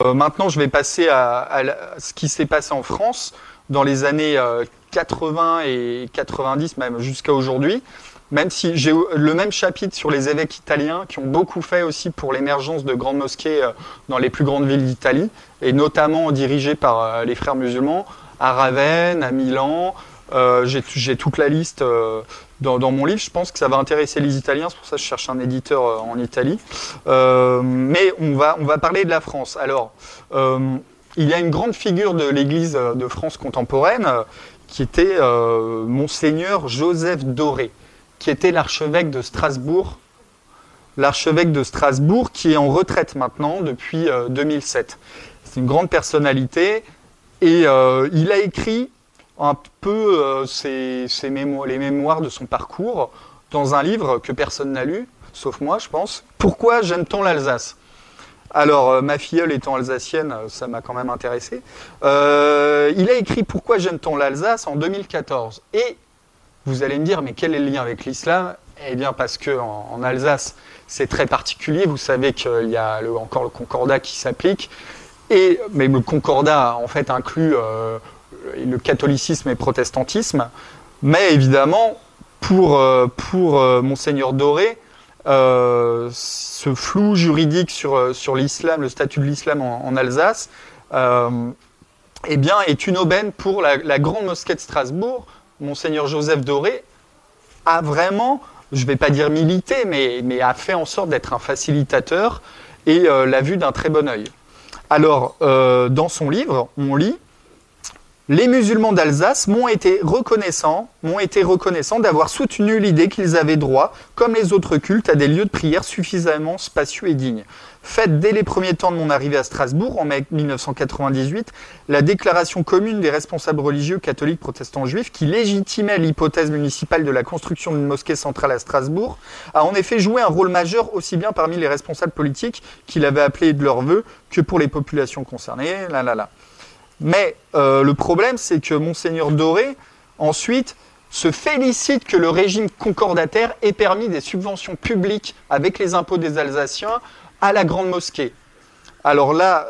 Maintenant, je vais passer à ce qui s'est passé en France dans les années 80 et 90, même jusqu'à aujourd'hui. Même si j'ai le même chapitre sur les évêques italiens qui ont beaucoup fait aussi pour l'émergence de grandes mosquées dans les plus grandes villes d'Italie, et notamment dirigées par les frères musulmans, à Ravenne, à Milan. J'ai toute la liste dans mon livre. Je pense que ça va intéresser les Italiens, c'est pour ça que je cherche un éditeur en Italie. Mais on va parler de la France. Alors, il y a une grande figure de l'Église de France contemporaine qui était Monseigneur Joseph Doré, qui était l'archevêque de Strasbourg. L'archevêque de Strasbourg qui est en retraite maintenant depuis 2007. C'est une grande personnalité et il a écrit un peu les mémoires de son parcours dans un livre que personne n'a lu, sauf moi je pense. Pourquoi j'aime tant l'Alsace ? Alors, ma filleule étant alsacienne, ça m'a quand même intéressé. Il a écrit Pourquoi j'aime tant l'Alsace en 2014. Et vous allez me dire, mais quel est le lien avec l'islam ? Eh bien, parce qu'en Alsace, c'est très particulier. Vous savez qu'il y a encore le concordat qui s'applique. Mais le concordat, en fait, inclut le catholicisme et le protestantisme. Mais évidemment, pour Monseigneur Doré, ce flou juridique sur l'islam, le statut de l'islam en Alsace, eh bien, est une aubaine pour la grande mosquée de Strasbourg. Monseigneur Joseph Doré a vraiment, je ne vais pas dire milité, mais a fait en sorte d'être un facilitateur et l'a vu d'un très bon œil. Alors, dans son livre, on lit « Les musulmans d'Alsace m'ont été reconnaissants d'avoir soutenu l'idée qu'ils avaient droit, comme les autres cultes, à des lieux de prière suffisamment spacieux et dignes. Faite dès les premiers temps de mon arrivée à Strasbourg, en mai 1998, la déclaration commune des responsables religieux catholiques, protestants, juifs, qui légitimait l'hypothèse municipale de la construction d'une mosquée centrale à Strasbourg, a en effet joué un rôle majeur aussi bien parmi les responsables politiques qui l'avaient appelé de leur vœu que pour les populations concernées. » Mais le problème, c'est que Monseigneur Doré, ensuite, se félicite que le régime concordataire ait permis des subventions publiques avec les impôts des Alsaciens à la grande mosquée. Alors là,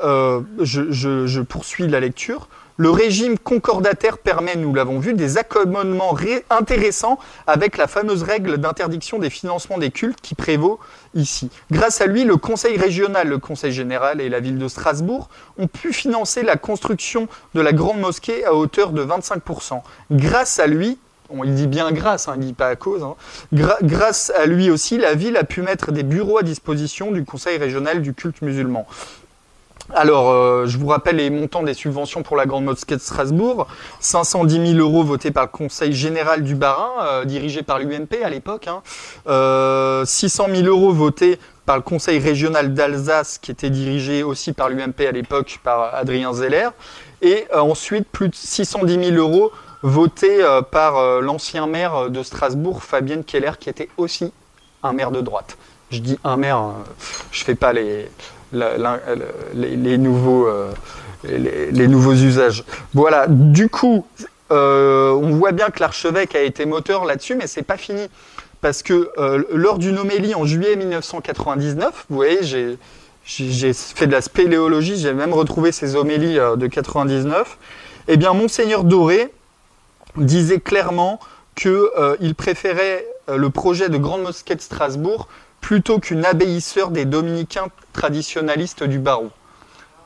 je poursuis la lecture. Le régime concordataire permet, nous l'avons vu, des accommodements intéressants avec la fameuse règle d'interdiction des financements des cultes qui prévaut ici. Grâce à lui, le conseil régional, le conseil général et la ville de Strasbourg ont pu financer la construction de la grande mosquée à hauteur de 25%. Grâce à lui, il dit bien grâce, il ne dit pas à cause, grâce à lui aussi, la ville a pu mettre des bureaux à disposition du conseil régional du culte musulman. Alors, je vous rappelle les montants des subventions pour la grande mosquée de Strasbourg. 510 000 € votés par le conseil général du Bas-Rhin, dirigé par l'UMP à l'époque. 600 000 € votés par le conseil régional d'Alsace, qui était dirigé aussi par l'UMP à l'époque, par Adrien Zeller. Et ensuite, plus de 610 000 € votés par l'ancien maire de Strasbourg, Fabienne Keller, qui était aussi un maire de droite. Je dis un maire, je ne fais pas les nouveaux usages. Voilà, du coup, on voit bien que l'archevêque a été moteur là-dessus, mais c'est pas fini. Parce que lors d'une homélie en juillet 1999, vous voyez, j'ai fait de la spéléologie, j'ai même retrouvé ces homélies de 99, eh bien, Monseigneur Doré disait clairement qu'il préférait le projet de grande mosquée de Strasbourg plutôt qu'une abbaye sœur des dominicains traditionalistes du Barreau.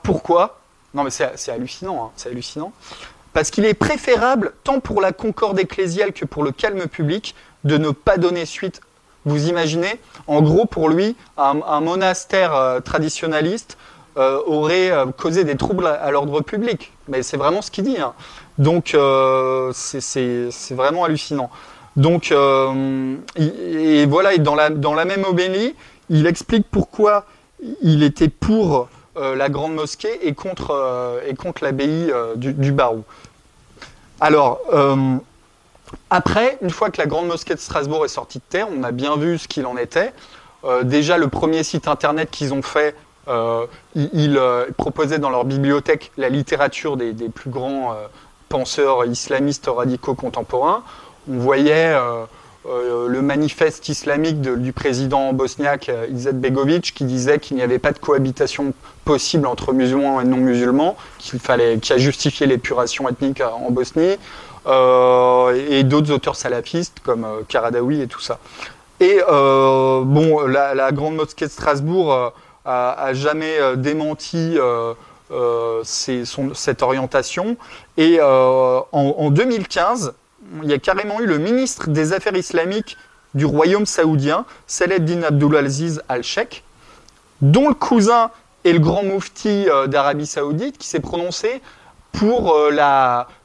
Pourquoi ? Non mais c'est hallucinant, c'est hallucinant. Parce qu'il est préférable, tant pour la concorde ecclésiale que pour le calme public, de ne pas donner suite. Vous imaginez ? En gros, pour lui, un monastère traditionnaliste aurait causé des troubles à l'ordre public. Mais c'est vraiment ce qu'il dit. Donc, c'est vraiment hallucinant. Donc, et voilà, et dans la même homélie, il explique pourquoi il était pour la grande mosquée et contre l'abbaye du Barreau. Alors, après, une fois que la grande mosquée de Strasbourg est sortie de terre, on a bien vu ce qu'il en était. Déjà, le premier site internet qu'ils ont fait, ils proposaient dans leur bibliothèque la littérature des plus grands penseurs islamistes radicaux contemporains. On voyait le manifeste islamique du président bosniaque Izetbegovic, qui disait qu'il n'y avait pas de cohabitation possible entre musulmans et non-musulmans, qui a justifié l'épuration ethnique en Bosnie, et d'autres auteurs salafistes comme Karadawi et tout ça. Et la Grande Mosquée de Strasbourg a jamais démenti cette orientation. Et en 2015, il y a carrément eu le ministre des Affaires islamiques du Royaume saoudien, Saladin Abdulaziz Al-Sheikh, dont le cousin est le grand moufti d'Arabie saoudite, qui s'est prononcé pour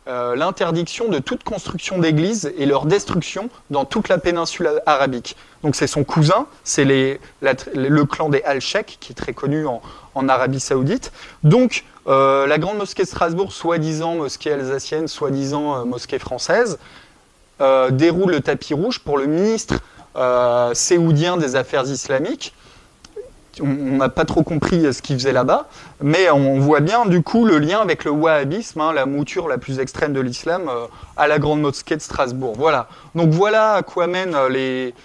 l'interdiction de toute construction d'églises et leur destruction dans toute la péninsule arabique. Donc c'est son cousin, c'est le clan des Al-Sheikh, qui est très connu en Arabie saoudite. Donc la Grande Mosquée de Strasbourg, soi-disant mosquée alsacienne, soi-disant mosquée française, déroule le tapis rouge pour le ministre saoudien des Affaires islamiques. On n'a pas trop compris ce qu'il faisait là-bas, mais on voit bien du coup le lien avec le wahhabisme, la mouture la plus extrême de l'islam, à la Grande Mosquée de Strasbourg. Voilà. Donc voilà à quoi mènent les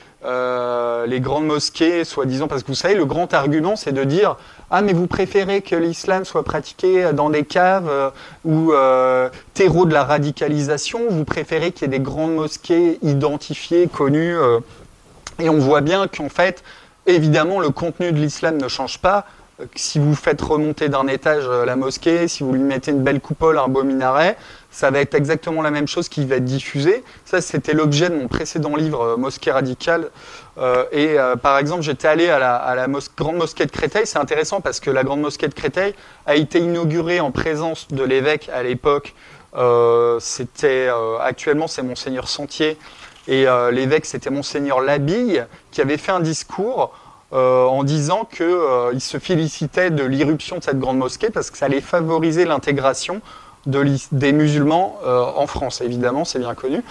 grandes mosquées, soi-disant, parce que vous savez, le grand argument, c'est de dire « Ah, mais vous préférez que l'islam soit pratiqué dans des caves ou terreau de la radicalisation, vous préférez qu'il y ait des grandes mosquées identifiées, connues et on voit bien qu'en fait, évidemment, le contenu de l'islam ne change pas. Si vous faites remonter d'un étage la mosquée, si vous lui mettez une belle coupole, un beau minaret, ça va être exactement la même chose qui va être diffusée. Ça, c'était l'objet de mon précédent livre, Mosquée radicale. Par exemple, j'étais allé à la Grande Mosquée de Créteil. C'est intéressant parce que la Grande Mosquée de Créteil a été inaugurée en présence de l'évêque à l'époque. Actuellement, c'est Monseigneur Sentier. Et l'évêque, c'était Monseigneur Labille, qui avait fait un discours en disant qu'il se félicitait de l'irruption de cette grande mosquée parce que ça allait favoriser l'intégration des musulmans en France, évidemment, c'est bien connu.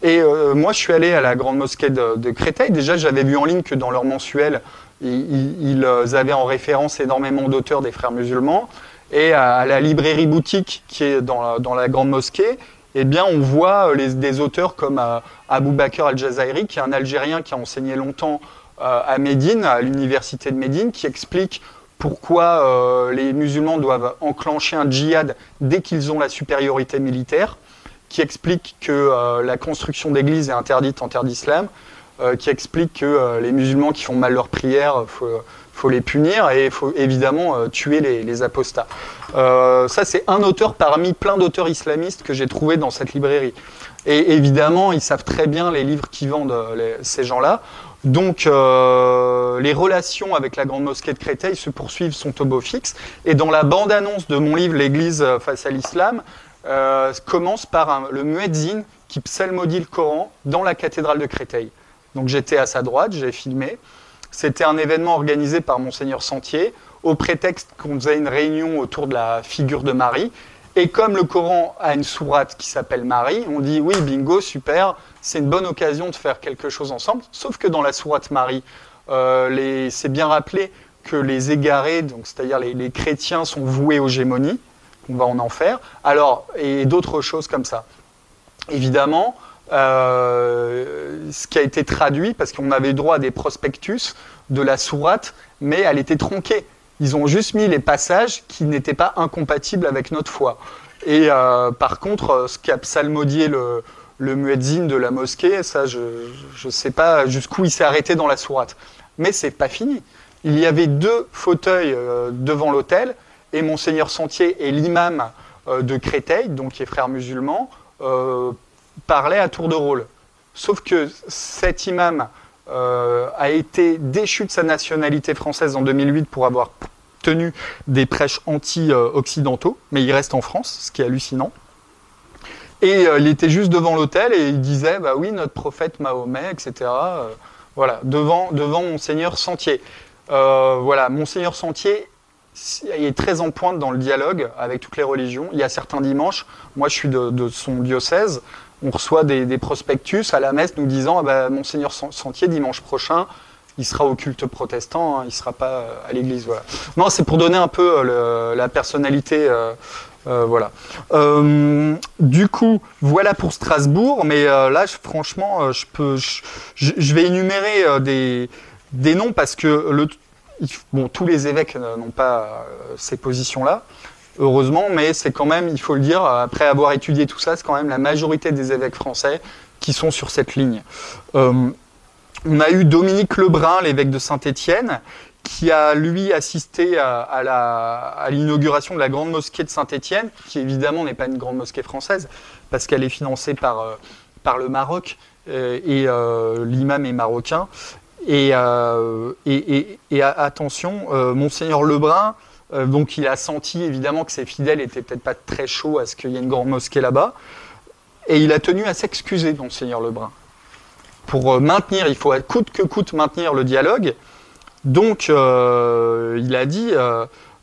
Et moi, je suis allé à la Grande Mosquée de Créteil. Déjà, j'avais vu en ligne que dans leur mensuel, ils avaient en référence énormément d'auteurs des frères musulmans. Et à la librairie boutique qui est dans la Grande Mosquée, eh bien, on voit des auteurs comme Abou Bakr al-Jazairi, qui est un Algérien qui a enseigné longtemps à Médine, à l'université de Médine, qui explique pourquoi les musulmans doivent enclencher un djihad dès qu'ils ont la supériorité militaire, qui explique que la construction d'églises est interdite en terre d'islam, qui explique que les musulmans qui font mal leurs prières, faut les punir et il faut évidemment tuer les apostats. Ça, c'est un auteur parmi plein d'auteurs islamistes que j'ai trouvé dans cette librairie. Et évidemment, ils savent très bien les livres qui vendent ces gens-là. Donc, les relations avec la Grande Mosquée de Créteil se poursuivent, sont au beau fixe. Et dans la bande-annonce de mon livre « L'Église face à l'islam », commence par le muezzin qui psalmodie le Coran dans la cathédrale de Créteil. Donc j'étais à sa droite, j'ai filmé. C'était un événement organisé par Monseigneur Sentier, au prétexte qu'on faisait une réunion autour de la figure de Marie. Et comme le Coran a une sourate qui s'appelle Marie, on dit oui, bingo, super, c'est une bonne occasion de faire quelque chose ensemble. Sauf que dans la sourate Marie, c'est bien rappelé que les égarés, donc c'est-à-dire les chrétiens, sont voués aux gémonies, on va en enfer, et d'autres choses comme ça. Évidemment, ce qui a été traduit, parce qu'on avait droit à des prospectus de la sourate, mais elle était tronquée. Ils ont juste mis les passages qui n'étaient pas incompatibles avec notre foi. Et par contre, ce qu'a psalmodié le muezzin de la mosquée, ça, je ne sais pas jusqu'où il s'est arrêté dans la sourate. Mais c'est pas fini. Il y avait 2 fauteuils devant l'autel, et Monseigneur Sentier et l'imam de Créteil, donc qui est frère musulman, parlaient à tour de rôle. Sauf que cet imam a été déchu de sa nationalité française en 2008 pour avoir tenu des prêches anti-occidentaux, mais il reste en France, ce qui est hallucinant. Et il était juste devant l'autel et il disait, bah oui, notre prophète Mahomet, etc. Voilà, devant Monseigneur Sentier. Voilà, Monseigneur Sentier est très en pointe dans le dialogue avec toutes les religions. Il y a certains dimanches, moi je suis de son diocèse, on reçoit des prospectus à la messe nous disant ah bah, Monseigneur Sentier, dimanche prochain, il sera au culte protestant, il ne sera pas à l'église. Voilà. Non, c'est pour donner un peu la personnalité Voilà. Du coup, voilà pour Strasbourg, mais là, franchement, je vais énumérer des noms parce que bon, tous les évêques n'ont pas ces positions-là, heureusement, mais c'est quand même, il faut le dire, après avoir étudié tout ça, c'est quand même la majorité des évêques français qui sont sur cette ligne. On a eu Dominique Lebrun, l'évêque de Saint-Étienne, qui a, lui, assisté à l'inauguration de la grande mosquée de Saint-Étienne, qui évidemment n'est pas une grande mosquée française, parce qu'elle est financée par le Maroc, et l'imam est marocain. Et attention, Monseigneur Lebrun, donc il a senti évidemment que ses fidèles étaient peut-être pas très chauds à ce qu'il y ait une grande mosquée là-bas, et il a tenu à s'excuser, Monseigneur Lebrun, pour maintenir, il faut coûte que coûte maintenir le dialogue. Donc, il a dit,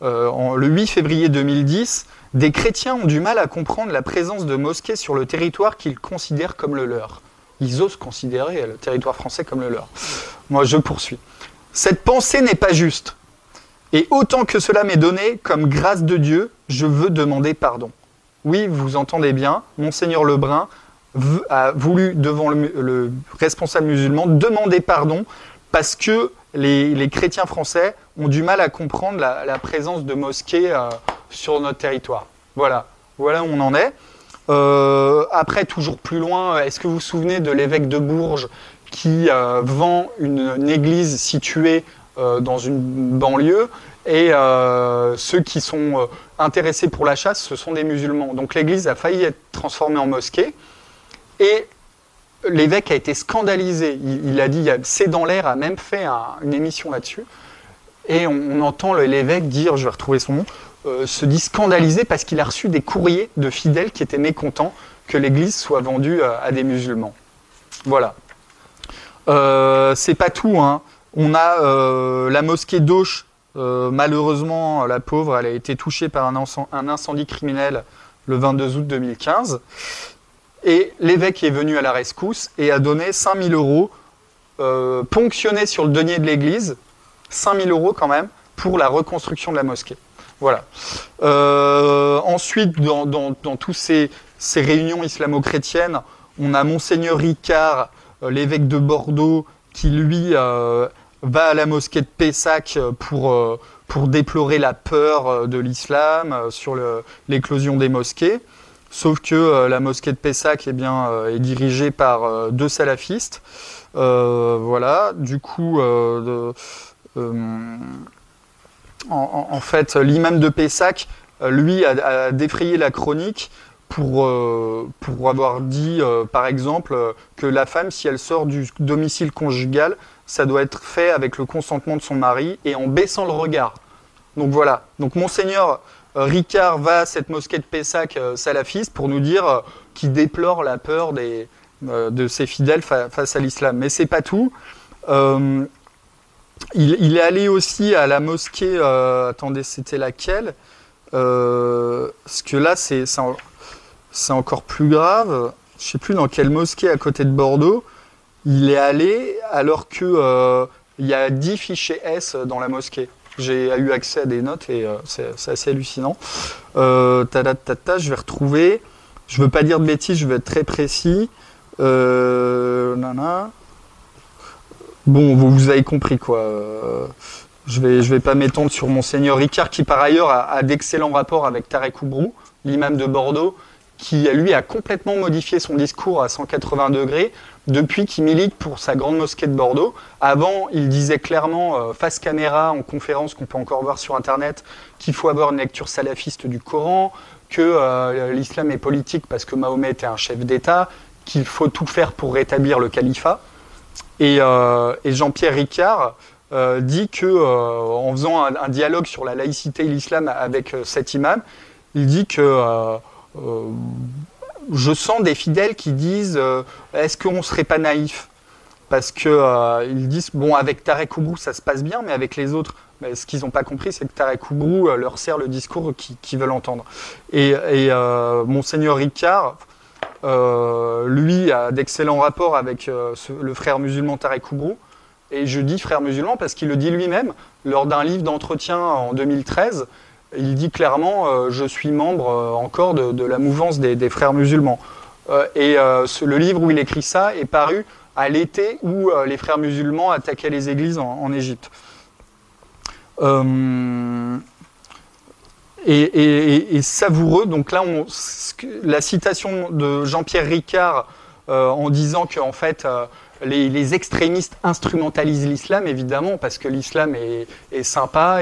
le 8 février 2010, des chrétiens ont du mal à comprendre la présence de mosquées sur le territoire qu'ils considèrent comme le leur. Ils osent considérer le territoire français comme le leur. Moi, je poursuis. Cette pensée n'est pas juste. Et autant que cela m'est donné, comme grâce de Dieu, je veux demander pardon. Oui, vous entendez bien, Monseigneur Lebrun a voulu, devant le responsable musulman, demander pardon parce que les chrétiens français ont du mal à comprendre la présence de mosquées sur notre territoire. Voilà où on en est. Après, toujours plus loin, est-ce que vous vous souvenez de l'évêque de Bourges qui vend une église située dans une banlieue et ceux qui sont intéressés pour la chasse, ce sont des musulmans. Donc l'église a failli être transformée en mosquée et l'évêque a été scandalisé. Il a dit, C'est dans l'air a même fait une émission là-dessus. Et on entend l'évêque dire, je vais retrouver son nom, se dit scandalisé parce qu'il a reçu des courriers de fidèles qui étaient mécontents que l'église soit vendue à des musulmans. Voilà. C'est pas tout, hein. On a la mosquée d'Auch. Malheureusement, la pauvre, elle a été touchée par un incendie criminel le 22 août 2015. Et l'évêque est venu à la rescousse et a donné 5 000 € ponctionnés sur le denier de l'église, 5 000 € quand même, pour la reconstruction de la mosquée. Voilà. Ensuite, dans tous ces réunions islamo-chrétiennes, on a Monseigneur Ricard, l'évêque de Bordeaux, qui lui va à la mosquée de Pessac pour déplorer la peur de l'islam sur l'éclosion des mosquées. Sauf que la mosquée de Pessac est dirigée par 2 salafistes. Voilà. Du coup, en fait, l'imam de Pessac, lui, a défrayé la chronique pour avoir dit, par exemple, que la femme, si elle sort du domicile conjugal, ça doit être fait avec le consentement de son mari et en baissant le regard. Donc voilà. Donc Monseigneur Ricard va à cette mosquée de Pessac salafiste pour nous dire qu'il déplore la peur de ses fidèles face à l'islam. Mais c'est pas tout. Il est allé aussi à la mosquée... attendez, c'était laquelle parce que là, c'est encore plus grave. Je sais plus dans quelle mosquée à côté de Bordeaux. Il est allé alors que il y a 10 fichiers S dans la mosquée. J'ai eu accès à des notes et c'est assez hallucinant. Je vais retrouver. Je veux pas dire de bêtises, je vais être très précis. Bon, vous avez compris quoi. Je vais pas m'étendre sur Monseigneur Ricard qui par ailleurs a d'excellents rapports avec Tarek Oubrou, l'imam de Bordeaux, qui lui a complètement modifié son discours à 180 degrés depuis qu'il milite pour sa grande mosquée de Bordeaux. Avant, il disait clairement, face caméra, en conférence qu'on peut encore voir sur Internet, qu'il faut avoir une lecture salafiste du Coran, que l'islam est politique parce que Mahomet était un chef d'État, qu'il faut tout faire pour rétablir le califat. Et Jean-Pierre Ricard dit qu'en faisant un dialogue sur la laïcité et l'islam avec cet imam, il dit que je sens des fidèles qui disent est-ce qu'on ne serait pas naïf? Parce qu'ils disent, bon, avec Tarek Oubrou, ça se passe bien, mais avec les autres, ce qu'ils n'ont pas compris, c'est que Tarek Oubrou leur sert le discours qu'ils veulent entendre. Et Monseigneur Ricard, lui, a d'excellents rapports avec le frère musulman Tarek Oubrou. Et je dis frère musulman parce qu'il le dit lui-même lors d'un livre d'entretien en 2013. il dit clairement je suis membre encore de la mouvance des frères musulmans. Le livre où il écrit ça est paru à l'été où les frères musulmans attaquaient les églises en Égypte. Et savoureux, donc là, la citation de Jean-Pierre Ricard en disant que en fait, les extrémistes instrumentalisent l'islam, évidemment, parce que l'islam est sympa,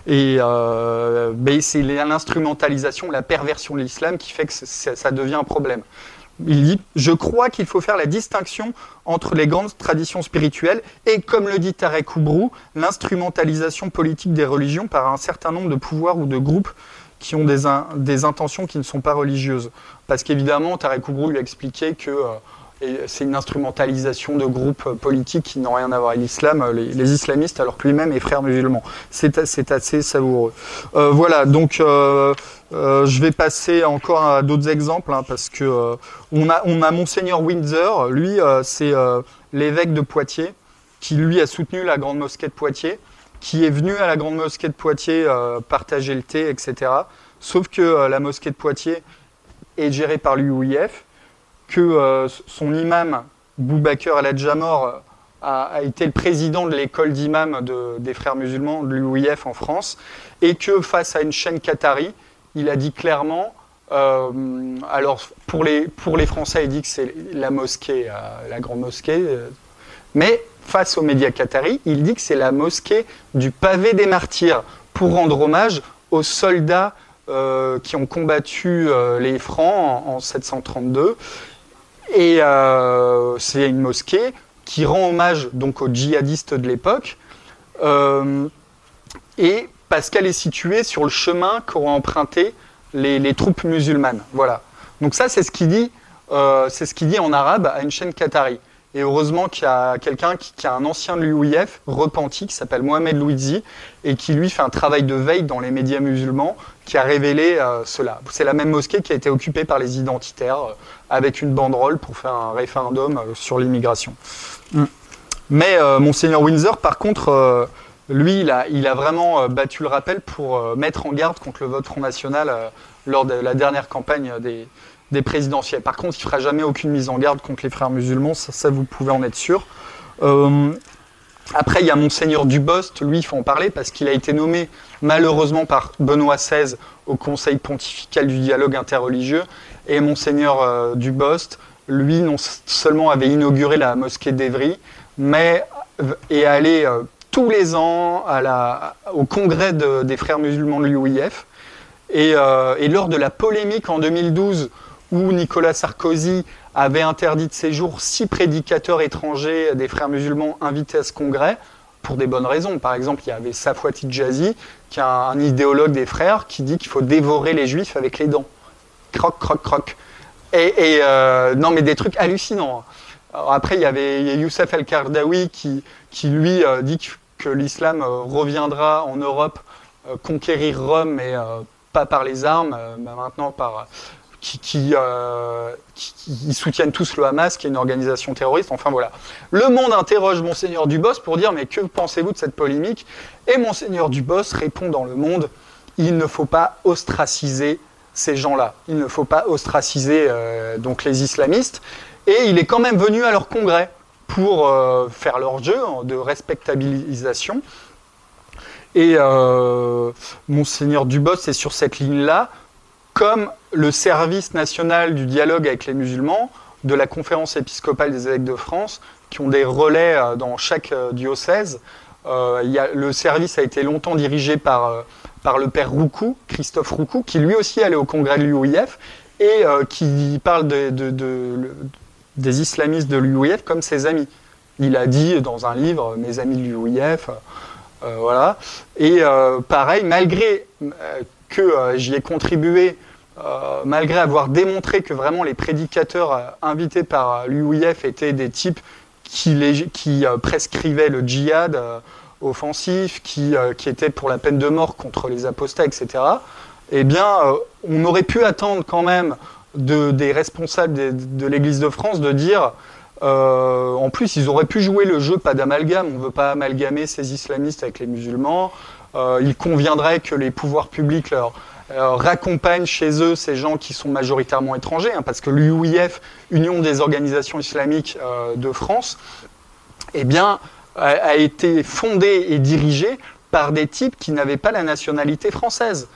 mais c'est l'instrumentalisation, la perversion de l'islam qui fait que ça devient un problème. Il dit « Je crois qu'il faut faire la distinction entre les grandes traditions spirituelles et, comme le dit Tarek Oubrou, l'instrumentalisation politique des religions par un certain nombre de pouvoirs ou de groupes qui ont des intentions qui ne sont pas religieuses. » Parce qu'évidemment, Tarek Oubrou lui a expliqué que c'est une instrumentalisation de groupes politiques qui n'ont rien à voir avec l'islam, les islamistes, alors que lui-même est frère musulman. C'est assez savoureux. Voilà, donc je vais passer encore à d'autres exemples, hein, parce que on a Monseigneur Windsor, lui, c'est l'évêque de Poitiers, qui lui a soutenu la Grande Mosquée de Poitiers, qui est venu à la Grande Mosquée de Poitiers partager le thé, etc. Sauf que la Mosquée de Poitiers est gérée par l'UOIF, que son imam, Boubaker El-Hadjamor, a été le président de l'école d'imam des frères musulmans de l'UOIF en France, et que face à une chaîne qatari, il a dit clairement, alors pour les Français, il dit que c'est la mosquée, la grande mosquée, mais face aux médias qataris, il dit que c'est la mosquée du pavé des martyrs, pour rendre hommage aux soldats qui ont combattu les Francs en 732. Et c'est une mosquée qui rend hommage donc aux djihadistes de l'époque, et parce qu'elle est située sur le chemin qu'auront emprunté les troupes musulmanes. Voilà. Donc ça, c'est ce qu'il dit en arabe à une chaîne qatari. Et heureusement qu'il y a quelqu'un qui a un ancien de l'UOIF, repenti, qui s'appelle Mohamed Louidzi, et qui lui fait un travail de veille dans les médias musulmans, qui a révélé cela. C'est la même mosquée qui a été occupée par les identitaires, avec une banderole pour faire un référendum sur l'immigration. Mais Monseigneur Windsor, par contre, lui, il a vraiment battu le rappel pour mettre en garde contre le vote Front National lors de la dernière campagne des présidentielles. Par contre, il ne fera jamais aucune mise en garde contre les frères musulmans, ça vous pouvez en être sûr. Après, il y a Monseigneur Dubost, lui, il faut en parler, parce qu'il a été nommé, malheureusement, par Benoît XVI au Conseil pontifical du dialogue interreligieux. Et Monseigneur Dubost, lui, non seulement avait inauguré la mosquée d'Évry, mais est allé tous les ans au congrès des frères musulmans de l'UOIF. Et lors de la polémique en 2012, où Nicolas Sarkozy avait interdit de séjour 6 prédicateurs étrangers des frères musulmans invités à ce congrès, pour des bonnes raisons. Par exemple, il y avait Safwat Hijazi, qui est un idéologue des frères, qui dit qu'il faut dévorer les juifs avec les dents. Croc, croc, croc. Non, mais des trucs hallucinants. Alors après, il y a Youssef El-Kardawi qui lui, dit que l'islam reviendra en Europe conquérir Rome, mais pas par les armes, maintenant par... qui soutiennent tous le Hamas, qui est une organisation terroriste. Enfin voilà. Le Monde interroge Monseigneur Dubost pour dire « Mais que pensez-vous de cette polémique ?» Et Monseigneur Dubost répond dans Le Monde « Il ne faut pas ostraciser ces gens-là. Il ne faut pas ostraciser donc les islamistes. » Et il est quand même venu à leur congrès pour faire leur jeu de respectabilisation. Et Monseigneur Dubost est sur cette ligne-là, comme le service national du dialogue avec les musulmans, de la conférence épiscopale des évêques de France, qui ont des relais dans chaque diocèse. Le service a été longtemps dirigé par le père Roucou, Christophe Roucou, qui lui aussi allait au congrès de l'UOIF, et qui parle des islamistes de l'UOIF comme ses amis. Il a dit dans un livre « Mes amis de l'UOIF », voilà. Et pareil, malgré que j'y ai contribué, malgré avoir démontré que vraiment les prédicateurs invités par l'UOIF étaient des types qui prescrivaient le djihad offensif, qui étaient pour la peine de mort contre les apostats, etc., eh bien, on aurait pu attendre quand même des responsables de l'Église de France de dire... en plus, ils auraient pu jouer le jeu pas d'amalgame. On ne veut pas amalgamer ces islamistes avec les musulmans. il conviendrait que les pouvoirs publics raccompagnent chez eux ces gens qui sont majoritairement étrangers, hein, parce que l'UOIF, Union des organisations islamiques de France, eh bien, a été fondée et dirigée par des types qui n'avaient pas la nationalité française.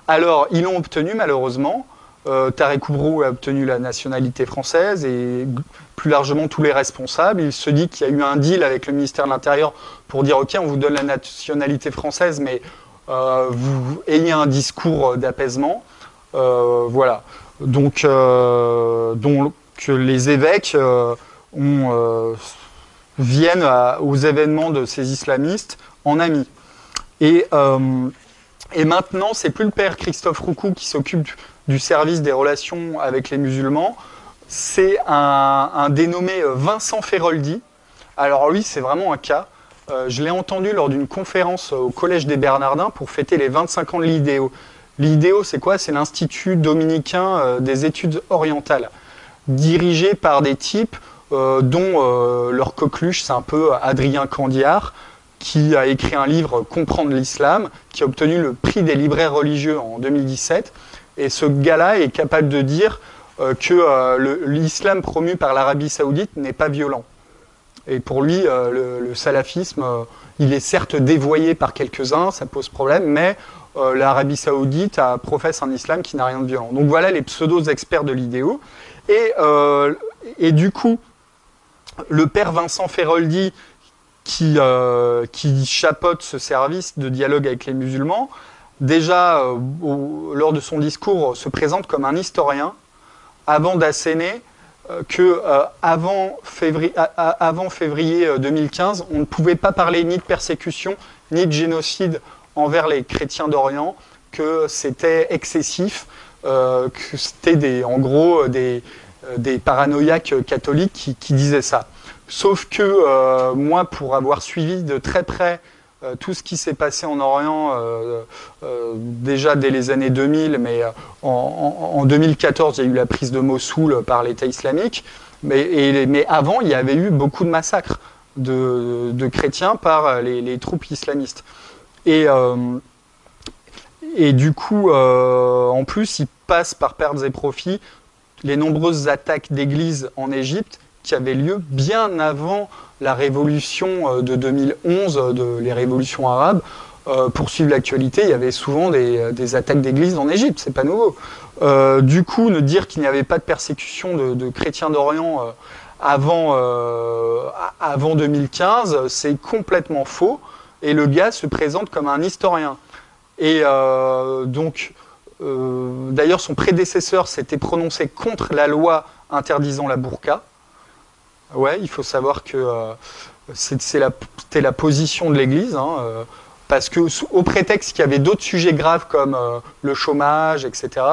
Alors, ils l'ont obtenu malheureusement. Tarek Oubrou a obtenu la nationalité française et plus largement tous les responsables. Il se dit qu'il y a eu un deal avec le ministère de l'Intérieur pour dire « Ok, on vous donne la nationalité française, mais vous ayez un discours d'apaisement. » Voilà. Donc les évêques viennent aux événements de ces islamistes en amis. Et maintenant, c'est plus le père Christophe Roucou qui s'occupe du service des relations avec les musulmans, c'est un dénommé Vincent Feroldi. Alors lui, c'est vraiment un cas. Je l'ai entendu lors d'une conférence au Collège des Bernardins pour fêter les 25 ans de l'IDEO. L'IDEO, c'est quoi? C'est l'Institut dominicain des études orientales, dirigé par des types dont leur coqueluche, c'est un peu Adrien Candiard, qui a écrit un livre « Comprendre l'islam », qui a obtenu le prix des libraires religieux en 2017. Et ce gars-là est capable de dire que l'islam promu par l'Arabie Saoudite n'est pas violent. Et pour lui, le salafisme, il est certes dévoyé par quelques-uns, ça pose problème, mais l'Arabie Saoudite professe un islam qui n'a rien de violent. Donc voilà les pseudo-experts de l'IDEO. Et du coup, le père Vincent Feroldi, qui chapeaute ce service de dialogue avec les musulmans, déjà, lors de son discours, se présente comme un historien, avant d'asséner qu'avant février 2015, on ne pouvait pas parler ni de persécution, ni de génocide envers les chrétiens d'Orient, que c'était excessif, que c'était en gros des paranoïaques catholiques qui disaient ça. Sauf que moi, pour avoir suivi de très près tout ce qui s'est passé en Orient, déjà dès les années 2000, mais en 2014, il y a eu la prise de Mossoul par l'État islamique, mais avant, il y avait eu beaucoup de massacres de chrétiens par les troupes islamistes. Et du coup, en plus, ils passent par pertes et profits les nombreuses attaques d'églises en Égypte qui avaient lieu bien avant la révolution de 2011, les révolutions arabes. Pour suivre l'actualité, il y avait souvent des attaques d'églises en Égypte, c'est pas nouveau. Du coup, ne dire qu'il n'y avait pas de persécution de chrétiens d'Orient avant 2015, c'est complètement faux. Et le gars se présente comme un historien. Et d'ailleurs, son prédécesseur s'était prononcé contre la loi interdisant la burqa. Ouais, il faut savoir que c'était la position de l'Église, hein, parce que au prétexte qu'il y avait d'autres sujets graves comme le chômage, etc.,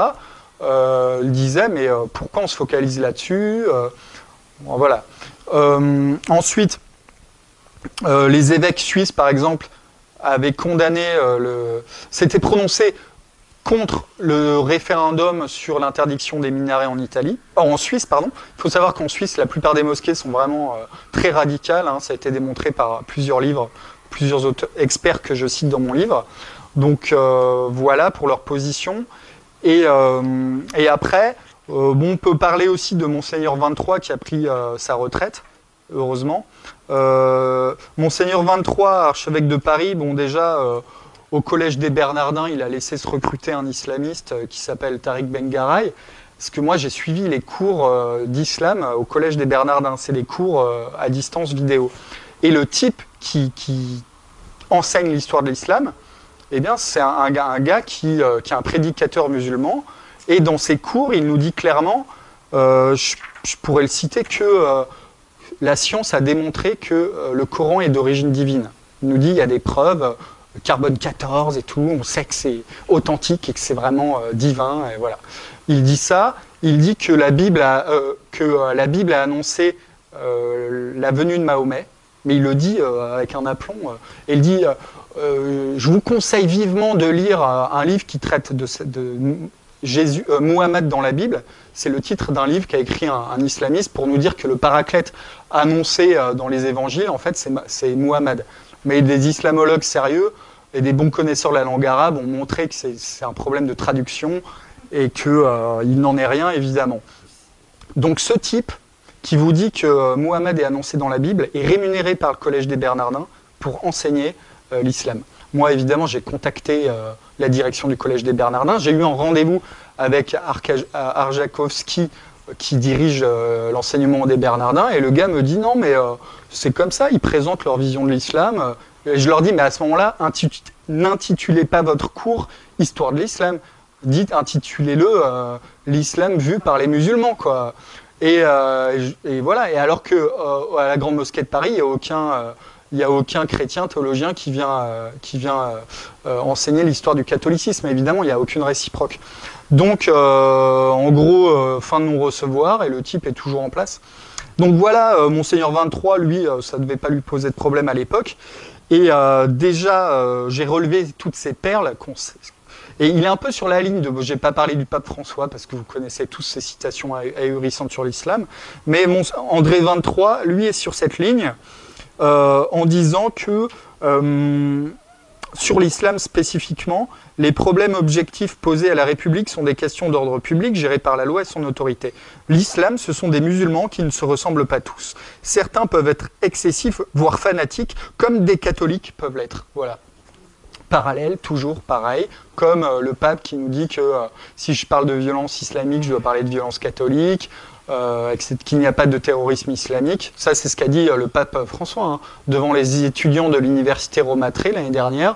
il disait mais pourquoi on se focalise là-dessus bon, voilà. Ensuite, les évêques suisses, par exemple, avaient condamné s'étaient prononcés contre le référendum sur l'interdiction des minarets en Suisse, pardon. Il faut savoir qu'en Suisse, la plupart des mosquées sont vraiment très radicales. Hein, ça a été démontré par plusieurs livres, plusieurs experts que je cite dans mon livre. Donc voilà pour leur position. Et après, on peut parler aussi de Monseigneur 23 qui a pris sa retraite, heureusement. Monseigneur 23, archevêque de Paris, bon déjà... au Collège des Bernardins, il a laissé se recruter un islamiste qui s'appelle Tariq Ben Garay. Parce que moi, j'ai suivi les cours d'islam au Collège des Bernardins. C'est des cours à distance vidéo. Et le type qui enseigne l'histoire de l'islam, eh bien, c'est un gars qui est un prédicateur musulman. Et dans ses cours, il nous dit clairement, je pourrais le citer, que la science a démontré que le Coran est d'origine divine. Il nous dit il y a des preuves... carbone 14 et tout, on sait que c'est authentique et que c'est vraiment divin, et voilà. Il dit ça, il dit que la Bible a annoncé la venue de Mahomet, mais il le dit avec un aplomb, et il dit je vous conseille vivement de lire un livre qui traite de Jésus, Muhammad dans la Bible. C'est le titre d'un livre qu'a écrit un islamiste pour nous dire que le paraclète annoncé dans les évangiles, en fait, c'est Muhammad. Mais des islamologues sérieux et des bons connaisseurs de la langue arabe ont montré que c'est un problème de traduction et qu'il n'en est rien, évidemment. Donc ce type qui vous dit que Muhammad est annoncé dans la Bible est rémunéré par le Collège des Bernardins pour enseigner l'islam. Moi, évidemment, j'ai contacté la direction du Collège des Bernardins. J'ai eu un rendez-vous avec Arjakovski, qui dirige l'enseignement des Bernardins, et le gars me dit non, mais c'est comme ça, ils présentent leur vision de l'islam. Et je leur dis, mais à ce moment-là, n'intitulez pas votre cours Histoire de l'islam. Intitulez-le l'islam vu par les musulmans, quoi. Et voilà. Et alors que à la Grande Mosquée de Paris, il n'y a aucun chrétien théologien qui vient enseigner l'histoire du catholicisme. Évidemment, il n'y a aucune réciproque. Donc, en gros, fin de non-recevoir, et le type est toujours en place. Donc voilà, Monseigneur 23, lui, ça ne devait pas lui poser de problème à l'époque. Et déjà, j'ai relevé toutes ces perles. Et il est un peu sur la ligne de... J'ai pas parlé du pape François, parce que vous connaissez tous ces citations ahurissantes sur l'islam. Mais André 23, lui, est sur cette ligne, en disant que... sur l'islam spécifiquement, les problèmes objectifs posés à la République sont des questions d'ordre public gérées par la loi et son autorité. L'islam, ce sont des musulmans qui ne se ressemblent pas tous. Certains peuvent être excessifs, voire fanatiques, comme des catholiques peuvent l'être. Voilà. Parallèle, toujours pareil, comme le pape qui nous dit que si je parle de violence islamique, je dois parler de violence catholique, qu'il n'y a pas de terrorisme islamique. Ça, c'est ce qu'a dit le pape François, hein, devant les étudiants de l'université Romatré l'année dernière.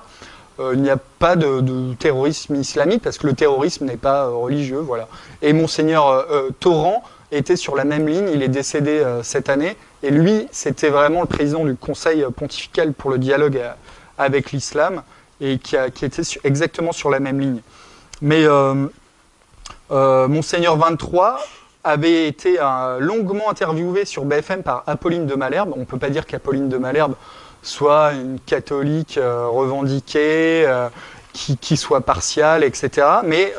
Il n'y a pas de terrorisme islamique parce que le terrorisme n'est pas religieux. Voilà. Et Monseigneur Torrent était sur la même ligne, il est décédé cette année. Et lui, c'était vraiment le président du Conseil pontifical pour le dialogue avec l'islam et qui était exactement sur la même ligne. Mais Monseigneur 23 avait été longuement interviewé sur BFM par Apolline de Malherbe. On ne peut pas dire qu'Apolline de Malherbe soit une catholique revendiquée, qui soit partiale, etc. Mais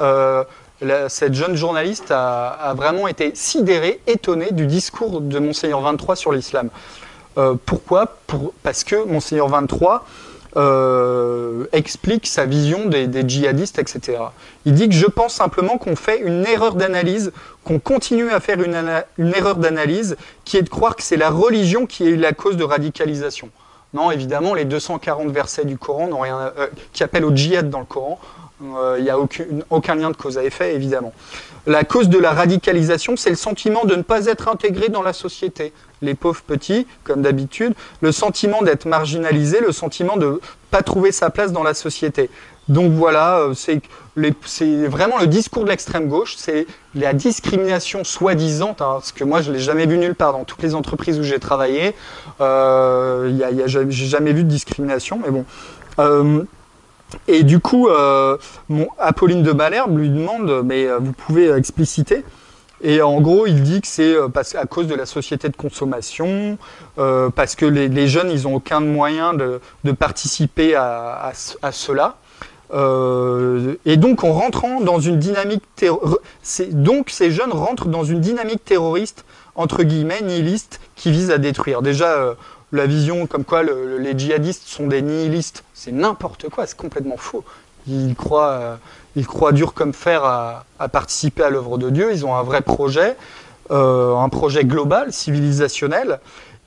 cette jeune journaliste a vraiment été sidérée, étonnée du discours de Monseigneur 23 sur l'islam. Pourquoi ? Parce que Monseigneur 23 explique sa vision des djihadistes, etc. Il dit que je pense simplement qu'on fait une erreur d'analyse, qu'on continue à faire une erreur d'analyse, qui est de croire que c'est la religion qui est la cause de radicalisation. Non, évidemment, les 240 versets du Coran n'ont rien, qui appellent au djihad dans le Coran, il n'y a aucun lien de cause à effet, évidemment. La cause de la radicalisation, c'est le sentiment de ne pas être intégré dans la société. Les pauvres petits, comme d'habitude, le sentiment d'être marginalisé, le sentiment de ne pas trouver sa place dans la société. Donc voilà, c'est vraiment le discours de l'extrême gauche, c'est la discrimination soi-disant, hein, parce que moi je ne l'ai jamais vu nulle part dans toutes les entreprises où j'ai travaillé, j'ai jamais vu de discrimination, mais bon. Et du coup, Apolline de Malherbe lui demande, mais vous pouvez expliciter. Et en gros, il dit que c'est à cause de la société de consommation, parce que les jeunes, ils n'ont aucun moyen de participer à cela. Et donc, en rentrant dans une dynamique donc ces jeunes rentrent dans une dynamique terroriste, entre guillemets, nihiliste, qui vise à détruire. Déjà, la vision comme quoi les djihadistes sont des nihilistes, c'est n'importe quoi, c'est complètement faux. Ils croient dur comme fer à participer à l'œuvre de Dieu. Ils ont un vrai projet, un projet global, civilisationnel.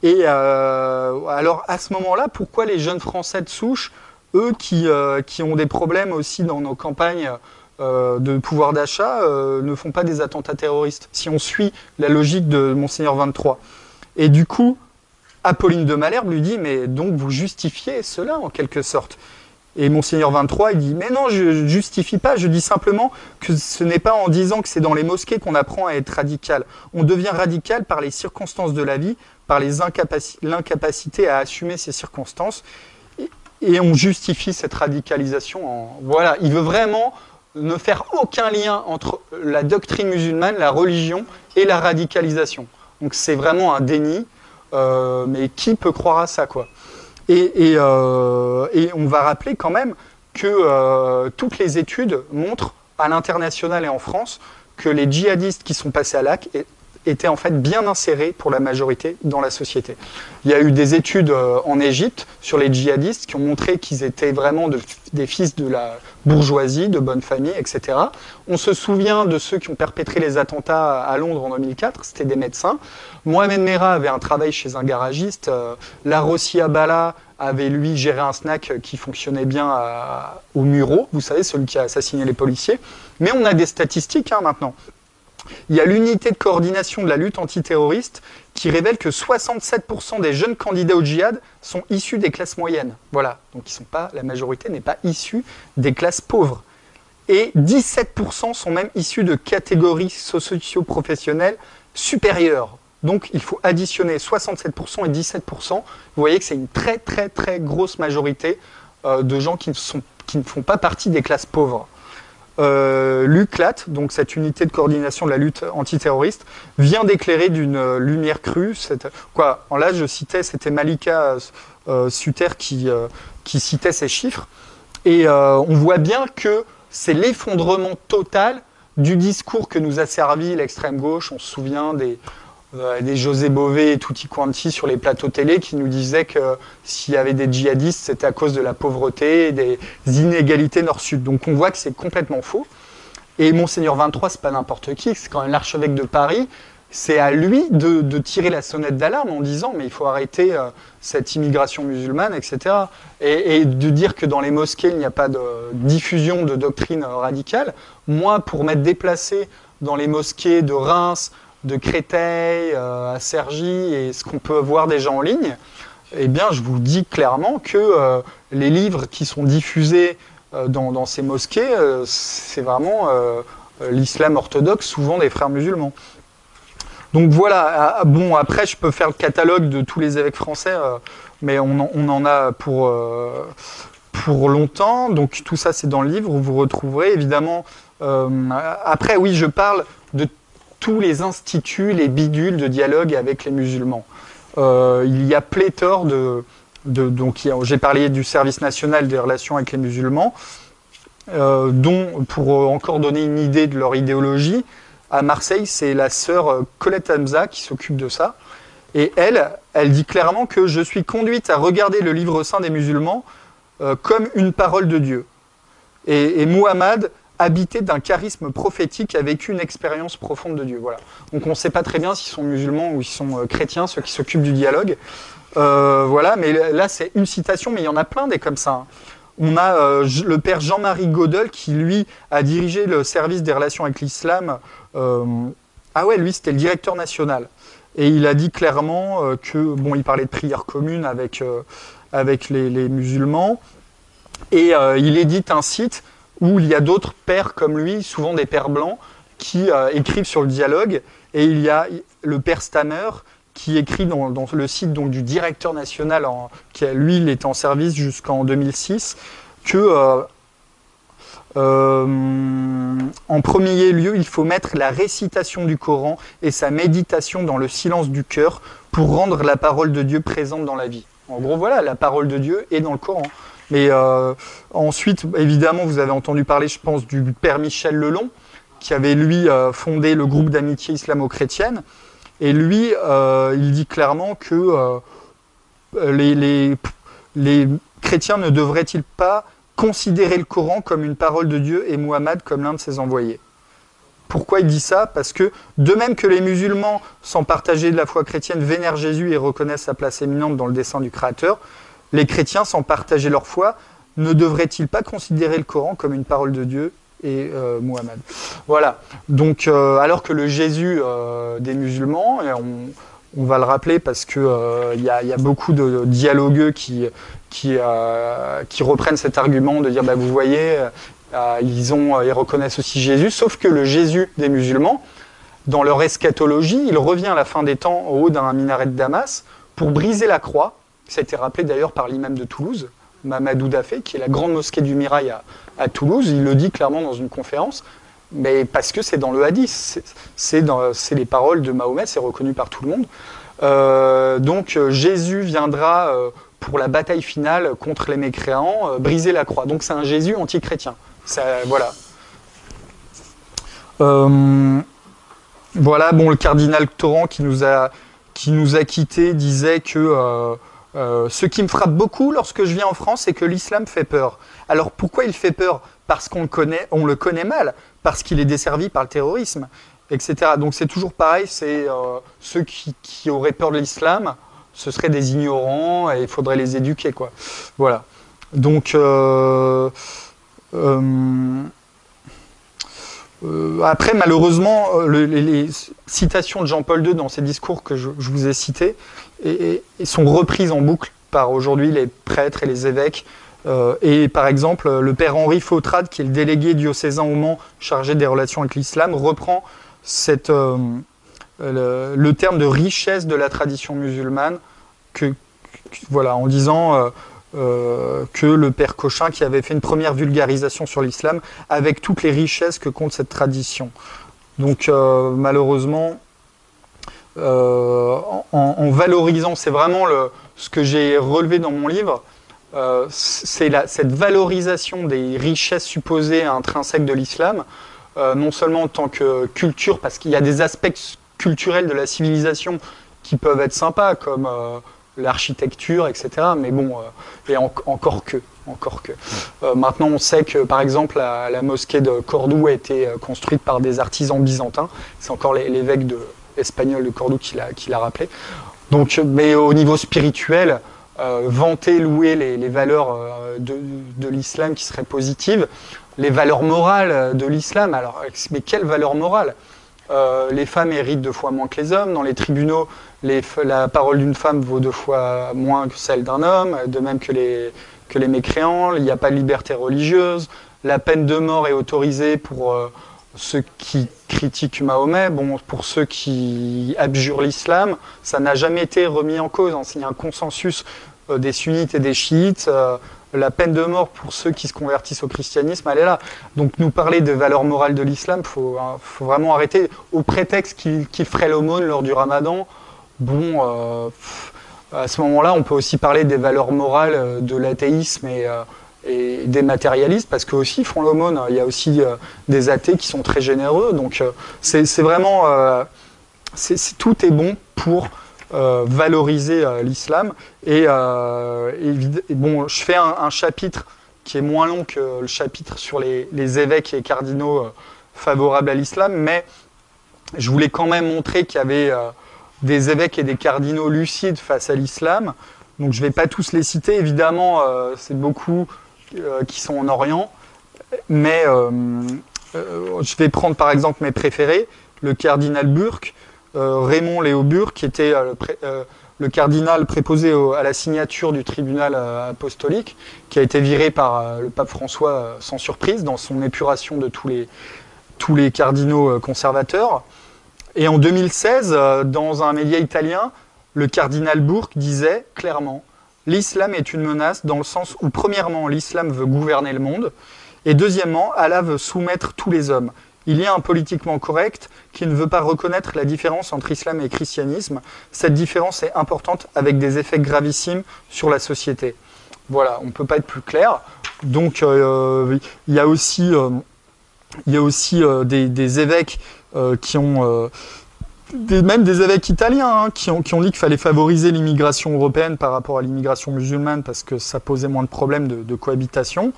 Et alors, à ce moment-là, pourquoi les jeunes Français de souche, eux qui ont des problèmes aussi dans nos campagnes de pouvoir d'achat, ne font pas des attentats terroristes, si on suit la logique de Monseigneur 23. Et du coup, Apolline de Malherbe lui dit, mais donc vous justifiez cela en quelque sorte. Et Monseigneur 23, il dit, mais non, je ne justifie pas, je dis simplement que ce n'est pas en disant que c'est dans les mosquées qu'on apprend à être radical. On devient radical par les circonstances de la vie, par l'incapacité à assumer ces circonstances, et on justifie cette radicalisation. Voilà, il veut vraiment ne faire aucun lien entre la doctrine musulmane, la religion et la radicalisation. Donc c'est vraiment un déni, mais qui peut croire à ça, quoi. Et on va rappeler quand même que toutes les études montrent, à l'international et en France, que les djihadistes qui sont passés à l'acte, étaient en fait bien insérés pour la majorité dans la société. Il y a eu des études en Égypte sur les djihadistes qui ont montré qu'ils étaient vraiment des fils de la bourgeoisie, de bonne famille, etc. On se souvient de ceux qui ont perpétré les attentats à Londres en 2004, c'était des médecins. Mohamed Merah avait un travail chez un garagiste. Larossi Abala avait, lui, géré un snack qui fonctionnait bien au Muro, vous savez, celui qui a assassiné les policiers. Mais on a des statistiques maintenant. Il y a l'unité de coordination de la lutte antiterroriste qui révèle que 67% des jeunes candidats au djihad sont issus des classes moyennes. Voilà, donc la majorité n'est pas issue des classes pauvres. Et 17% sont même issus de catégories socio-professionnelles supérieures. Donc il faut additionner 67% et 17%. Vous voyez que c'est une très très très grosse majorité de gens qui ne font pas partie des classes pauvres. L'UCLAT, donc cette unité de coordination de la lutte antiterroriste, vient d'éclairer d'une lumière crue. Là, je citais, c'était Malika Suter qui citait ces chiffres. Et on voit bien que c'est l'effondrement total du discours que nous a servi l'extrême gauche. On se souvient des José Bové et Tutti Quanti sur les plateaux télé qui nous disaient que s'il y avait des djihadistes, c'était à cause de la pauvreté et des inégalités nord-sud. Donc on voit que c'est complètement faux. Et Monseigneur 23, c'est pas n'importe qui, c'est quand même l'archevêque de Paris. C'est à lui de tirer la sonnette d'alarme en disant mais il faut arrêter cette immigration musulmane, etc. Et de dire que dans les mosquées, il n'y a pas de diffusion de doctrine radicale. Moi, pour m'être déplacé dans les mosquées de Reims, de Créteil à Cergy et ce qu'on peut voir déjà en ligne, eh bien, je vous dis clairement que les livres qui sont diffusés dans ces mosquées, c'est vraiment l'islam orthodoxe, souvent des frères musulmans. Donc voilà, bon, après, je peux faire le catalogue de tous les évêques français, mais on en a pour longtemps. Donc tout ça, c'est dans le livre où vous retrouverez, évidemment. Après, oui, je parle de tous les instituts, les bidules de dialogue avec les musulmans. Il y a pléthore donc j'ai parlé du service national des relations avec les musulmans, dont, pour encore donner une idée de leur idéologie, à Marseille, c'est la sœur Colette Hamza qui s'occupe de ça. Et elle dit clairement que je suis conduite à regarder le livre saint des musulmans comme une parole de Dieu. Et Muhammad, habité d'un charisme prophétique, a vécu une expérience profonde de Dieu. Voilà. Donc on ne sait pas très bien s'ils sont musulmans ou ils sont chrétiens, ceux qui s'occupent du dialogue. Voilà, mais là c'est une citation, mais il y en a plein des comme ça. Hein. On a le père Jean-Marie Godel qui, lui, a dirigé le service des relations avec l'islam. Lui, c'était le directeur national. Et il a dit clairement il parlait de prière commune avec les musulmans. Et il édite un site où il y a d'autres pères comme lui, souvent des pères blancs, qui écrivent sur le dialogue. Et il y a le père Stammer qui écrit dans le site donc, du directeur national, lui, il était en service jusqu'en 2006, que en premier lieu, il faut mettre la récitation du Coran et sa méditation dans le silence du cœur pour rendre la parole de Dieu présente dans la vie. En gros, voilà, la parole de Dieu est dans le Coran. Mais ensuite, évidemment, vous avez entendu parler, je pense, du père Michel Lelon, qui avait, lui, fondé le groupe d'amitié islamo-chrétienne. Et lui, il dit clairement que les chrétiens ne devraient-ils pas considérer le Coran comme une parole de Dieu et Muhammad comme l'un de ses envoyés. Pourquoi il dit ça? Parce que, de même que les musulmans, sans partager de la foi chrétienne, vénèrent Jésus et reconnaissent sa place éminente dans le dessein du Créateur, les chrétiens, sans partager leur foi, ne devraient-ils pas considérer le Coran comme une parole de Dieu et Muhammad? Voilà. Donc, alors que le Jésus des musulmans, et on va le rappeler parce qu'il y a beaucoup de dialogueux qui reprennent cet argument de dire, vous voyez, ils reconnaissent aussi Jésus, sauf que le Jésus des musulmans, dans leur eschatologie, il revient à la fin des temps au haut d'un minaret de Damas pour briser la croix. Ça a été rappelé d'ailleurs par l'imam de Toulouse, Mamadou Dafé, qui est la grande mosquée du Mirail à Toulouse. Il le dit clairement dans une conférence, mais parce que c'est dans le hadith, c'est les paroles de Mahomet, c'est reconnu par tout le monde. Donc Jésus viendra pour la bataille finale contre les mécréants, briser la croix. Donc c'est un Jésus anti-chrétien. Voilà. Voilà, bon, le cardinal Torrent qui nous a quittés disait que ce qui me frappe beaucoup lorsque je viens en France, c'est que l'islam fait peur. Alors pourquoi il fait peur? Parce on le connaît mal, parce qu'il est desservi par le terrorisme, etc. Donc c'est toujours pareil, c'est ceux qui auraient peur de l'islam, ce seraient des ignorants et il faudrait les éduquer, quoi. Voilà. Donc euh, après, malheureusement, les citations de Jean-Paul II dans ses discours que je vous ai cités et sont reprises en boucle par aujourd'hui les prêtres et les évêques. Et par exemple, le père Henri Fautrade, qui est le délégué diocésain au Mans chargé des relations avec l'islam, reprend le terme de richesse de la tradition musulmane voilà, en disant que le père Cochin, qui avait fait une première vulgarisation sur l'islam, avec toutes les richesses que compte cette tradition. Donc malheureusement, en valorisant, c'est vraiment ce que j'ai relevé dans mon livre, c'est cette valorisation des richesses supposées intrinsèques de l'islam, non seulement en tant que culture, parce qu'il y a des aspects culturels de la civilisation qui peuvent être sympas, comme l'architecture, etc. Mais bon, et encore que. Maintenant, on sait que, par exemple, la mosquée de Cordoue a été construite par des artisans byzantins. C'est encore l'évêque espagnol de Cordoue qui l'a rappelé. Donc, mais au niveau spirituel, vanter, louer les valeurs de l'islam qui seraient positives, les valeurs morales de l'islam. Alors, mais quelles valeurs morales? Les femmes héritent 2 fois moins que les hommes. Dans les tribunaux, la parole d'une femme vaut 2 fois moins que celle d'un homme, de même que les mécréants. Il n'y a pas de liberté religieuse. La peine de mort est autorisée pour ceux qui critiquent Mahomet. Bon, pour ceux qui abjurent l'islam, ça n'a jamais été remis en cause. Il y a un consensus des sunnites et des chiites. La peine de mort pour ceux qui se convertissent au christianisme, elle est là. Donc nous parler de valeurs morales de l'islam, il faut vraiment arrêter. Au prétexte qu'il ferait l'aumône lors du ramadan, bon, à ce moment-là, on peut aussi parler des valeurs morales de l'athéisme et des matérialistes, parce qu'eux aussi font l'aumône. Il y a aussi des athées qui sont très généreux. Donc c'est vraiment... tout est bon pour... valoriser l'islam et bon, je fais un chapitre qui est moins long que le chapitre sur les évêques et cardinaux favorables à l'islam, mais je voulais quand même montrer qu'il y avait des évêques et des cardinaux lucides face à l'islam. Donc je ne vais pas tous les citer, évidemment, c'est beaucoup qui sont en Orient, mais je vais prendre par exemple mes préférés, le cardinal Burke, Raymond Léo Burke, qui était le cardinal préposé à la signature du tribunal apostolique, qui a été viré par le pape François sans surprise dans son épuration de tous les cardinaux conservateurs. Et en 2016, dans un média italien, le cardinal Burke disait clairement « L'islam est une menace dans le sens où, premièrement, l'islam veut gouverner le monde, et deuxièmement, Allah veut soumettre tous les hommes. Il y a un politiquement correct qui ne veut pas reconnaître la différence entre islam et christianisme. Cette différence est importante avec des effets gravissimes sur la société. » Voilà, on ne peut pas être plus clair. Donc, il y a aussi des évêques qui ont... même des évêques italiens qui ont dit qu'il fallait favoriser l'immigration européenne par rapport à l'immigration musulmane parce que ça posait moins de problèmes de cohabitation.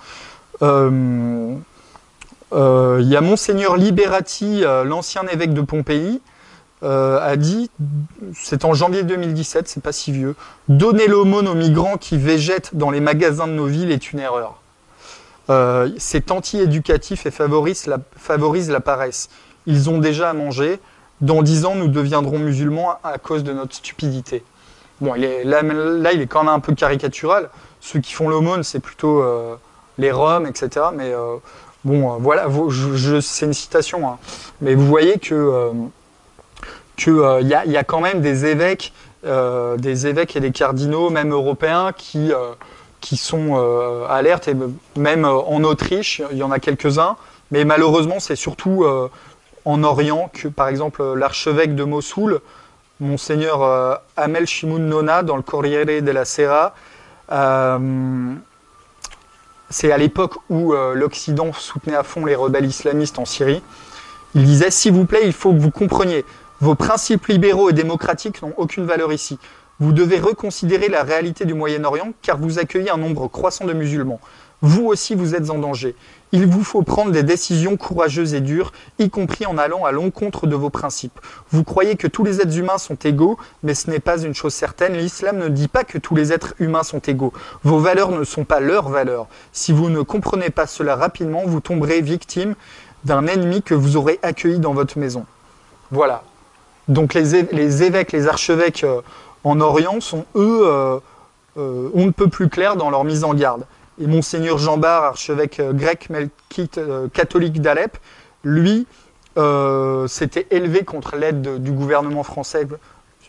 Il y a Monseigneur Liberati, l'ancien évêque de Pompéi, a dit, c'est en janvier 2017, c'est pas si vieux, « Donner l'aumône aux migrants qui végètent dans les magasins de nos villes est une erreur. C'est anti-éducatif et favorise la paresse. Ils ont déjà à manger. Dans 10 ans, nous deviendrons musulmans à cause de notre stupidité. » Bon, il est quand même un peu caricatural. Ceux qui font l'aumône, c'est plutôt les Roms, etc. Mais bon, voilà, c'est une citation. Hein. Mais vous voyez que y a quand même des évêques et des cardinaux, même européens, qui sont alertes. Et même en Autriche, il y en a quelques-uns. Mais malheureusement, c'est surtout en Orient que, par exemple, l'archevêque de Mossoul, Monseigneur Amel Shimoun Nona, dans le Corriere della Sera, c'est à l'époque où l'Occident soutenait à fond les rebelles islamistes en Syrie. Il disait, s'il vous plaît, il faut que vous compreniez, vos principes libéraux et démocratiques n'ont aucune valeur ici. Vous devez reconsidérer la réalité du Moyen-Orient car vous accueillez un nombre croissant de musulmans. Vous aussi, vous êtes en danger. Il vous faut prendre des décisions courageuses et dures, y compris en allant à l'encontre de vos principes. Vous croyez que tous les êtres humains sont égaux, mais ce n'est pas une chose certaine. L'islam ne dit pas que tous les êtres humains sont égaux. Vos valeurs ne sont pas leurs valeurs. Si vous ne comprenez pas cela rapidement, vous tomberez victime d'un ennemi que vous aurez accueilli dans votre maison. Voilà. Donc les évêques, les archevêques en Orient sont, eux, on ne peut plus clairs dans leur mise en garde. Et Monseigneur Jean Bart, archevêque grec melkite catholique d'Alep, lui, s'était élevé contre l'aide du gouvernement français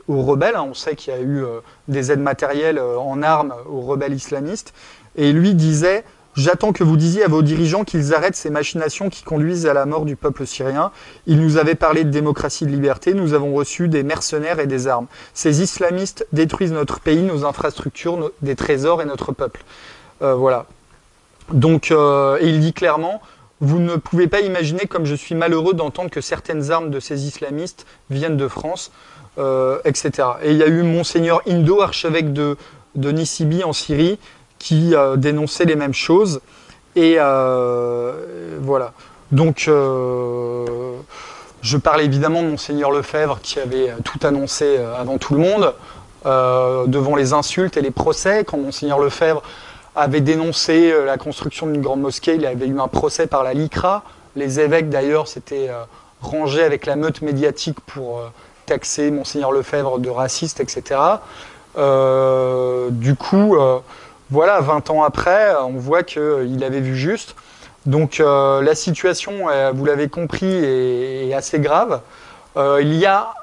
aux rebelles. On sait qu'il y a eu des aides matérielles en armes aux rebelles islamistes. Et lui disait « J'attends que vous disiez à vos dirigeants qu'ils arrêtent ces machinations qui conduisent à la mort du peuple syrien. Ils nous avaient parlé de démocratie et de liberté. Nous avons reçu des mercenaires et des armes. Ces islamistes détruisent notre pays, nos infrastructures, des trésors et notre peuple. » Voilà. Donc, et il dit clairement, vous ne pouvez pas imaginer comme je suis malheureux d'entendre que certaines armes de ces islamistes viennent de France, etc. Et il y a eu Monseigneur Indo, archevêque de Nisibi en Syrie, qui dénonçait les mêmes choses. Et voilà. Donc, je parle évidemment de Monseigneur Lefebvre, qui avait tout annoncé avant tout le monde, devant les insultes et les procès, quand Monseigneur Lefebvre avait dénoncé la construction d'une grande mosquée. Il avait eu un procès par la LICRA. Les évêques, d'ailleurs, s'étaient rangés avec la meute médiatique pour taxer Monseigneur Lefebvre de raciste, etc. Du coup, voilà, 20 ans après, on voit qu'il avait vu juste. Donc la situation, vous l'avez compris, est assez grave. Il y a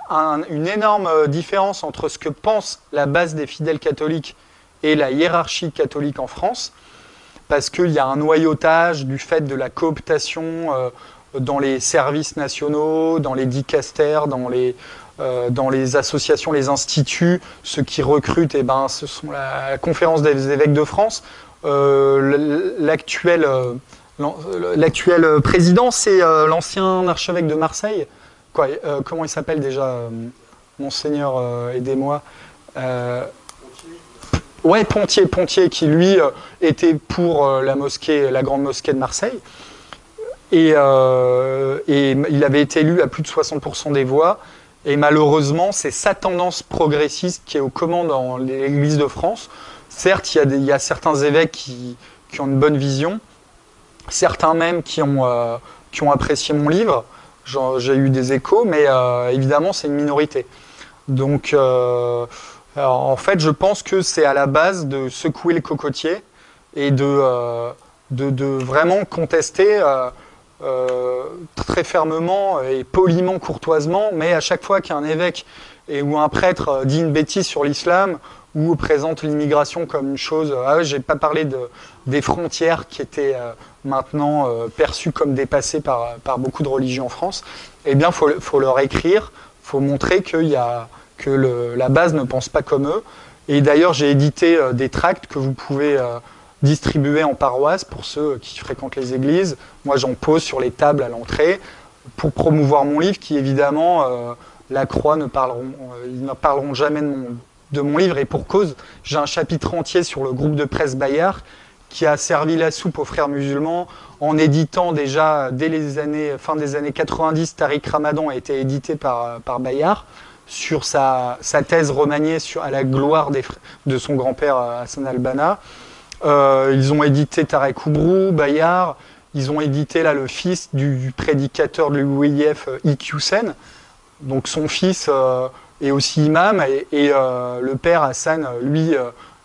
une énorme différence entre ce que pense la base des fidèles catholiques et la hiérarchie catholique en France, parce qu'il y a un noyautage du fait de la cooptation dans les services nationaux, dans les dicastères, dans les associations, les instituts. Ceux qui recrutent, eh ben, ce sont la Conférence des évêques de France. L'actuel président, c'est l'ancien archevêque de Marseille. Comment il s'appelle déjà Monseigneur, aidez-moi. Ouais, Pontier, qui lui était pour la grande mosquée de Marseille. Et il avait été élu à plus de 60% des voix. Et malheureusement, c'est sa tendance progressiste qui est aux commandes dans l'Église de France. Certes, il y a certains évêques qui ont une bonne vision, certains même qui ont apprécié mon livre. J'ai eu des échos, mais évidemment, c'est une minorité. Donc, alors, en fait, je pense que c'est à la base de secouer le cocotier et de vraiment contester très fermement et poliment, courtoisement, mais à chaque fois qu'un évêque ou un prêtre dit une bêtise sur l'islam ou présente l'immigration comme une chose... j'ai pas parlé des frontières qui étaient maintenant perçues comme dépassées par beaucoup de religions en France. Eh bien, faut leur écrire, faut montrer qu'il y a... que la base ne pense pas comme eux. Et d'ailleurs, j'ai édité des tracts que vous pouvez distribuer en paroisse pour ceux qui fréquentent les églises. Moi, j'en pose sur les tables à l'entrée pour promouvoir mon livre, qui évidemment, la Croix ils ne parleront jamais de mon livre. Et pour cause, j'ai un chapitre entier sur le groupe de presse Bayard qui a servi la soupe aux frères musulmans en éditant déjà, dès fin des années 90, Tariq Ramadan a été édité par Bayard, sur sa thèse remaniée à la gloire de son grand-père Hassan al-Banna. Ils ont édité Tarek Oubrou, Bayard. Ils ont édité là, le fils du prédicateur de l'UIF, Iqiyoussen. Donc son fils est aussi imam. Et le père Hassan, lui,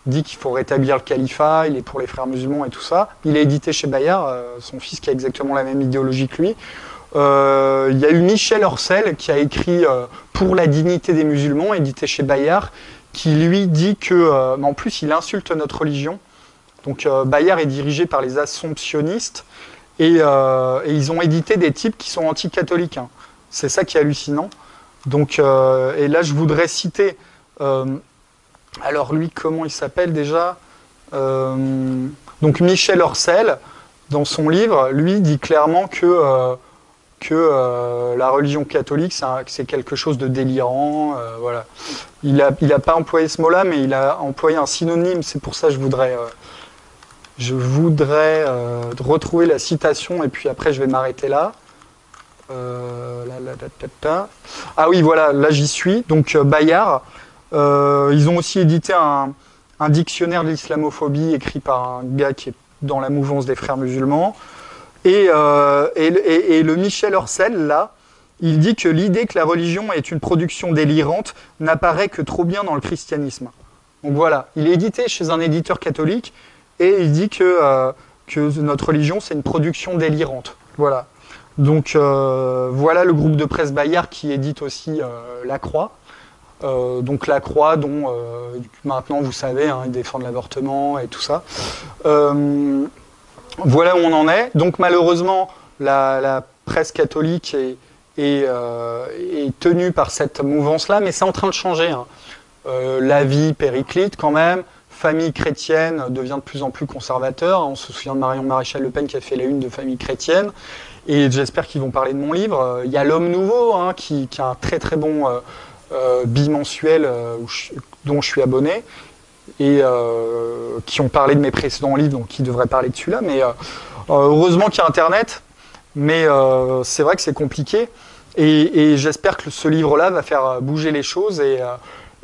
dit qu'il faut rétablir le califat. Il est pour les frères musulmans et tout ça. Il est édité chez Bayard, son fils qui a exactement la même idéologie que lui. Il y a eu Michel Orcel qui a écrit Pour la dignité des musulmans, édité chez Bayard, qui lui dit que, en plus il insulte notre religion. Donc Bayard est dirigé par les assomptionnistes et ils ont édité des types qui sont anti-catholiques. Hein. C'est ça qui est hallucinant. Donc, et là je voudrais citer, alors lui comment il s'appelle déjà donc Michel Orcel, dans son livre, lui dit clairement que que la religion catholique, c'est quelque chose de délirant. Voilà. Il n'a pas employé ce mot-là, mais il a employé un synonyme. C'est pour ça que je voudrais retrouver la citation, et puis après je vais m'arrêter là. Ah oui, voilà, là j'y suis. Donc Bayard, ils ont aussi édité un dictionnaire de l'islamophobie écrit par un gars qui est dans la mouvance des frères musulmans. Et le Michel Orcel, là, il dit que l'idée que la religion est une production délirante n'apparaît que trop bien dans le christianisme. Donc voilà, il est édité chez un éditeur catholique et il dit que notre religion, c'est une production délirante. Voilà. Donc voilà le groupe de presse Bayard qui édite aussi La Croix. Donc La Croix, dont maintenant vous savez, hein, ils défendent l'avortement et tout ça. Voilà où on en est. Donc malheureusement, la presse catholique est tenue par cette mouvance-là, mais c'est en train de changer. Hein. La vie périclite quand même. Famille chrétienne devient de plus en plus conservateur. On se souvient de Marion Maréchal Le Pen qui a fait la une de Famille chrétienne. Et j'espère qu'ils vont parler de mon livre. Il y a L'Homme Nouveau, hein, qui a un très très bon bimensuel dont je suis abonné. Et qui ont parlé de mes précédents livres, donc qui devraient parler de celui-là. Mais heureusement qu'il y a Internet, mais c'est vrai que c'est compliqué. Et j'espère que ce livre-là va faire bouger les choses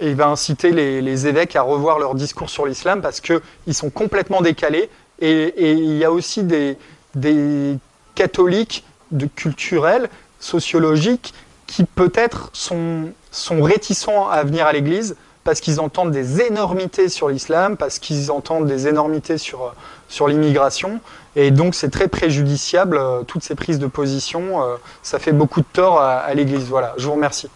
et va inciter les évêques à revoir leur discours sur l'islam parce qu'ils sont complètement décalés. Et il y a aussi des catholiques culturels, sociologiques, qui peut-être sont réticents à venir à l'église parce qu'ils entendent des énormités sur l'islam, parce qu'ils entendent des énormités sur l'immigration. Et donc c'est très préjudiciable, toutes ces prises de position. Ça fait beaucoup de tort à l'église. Voilà, je vous remercie.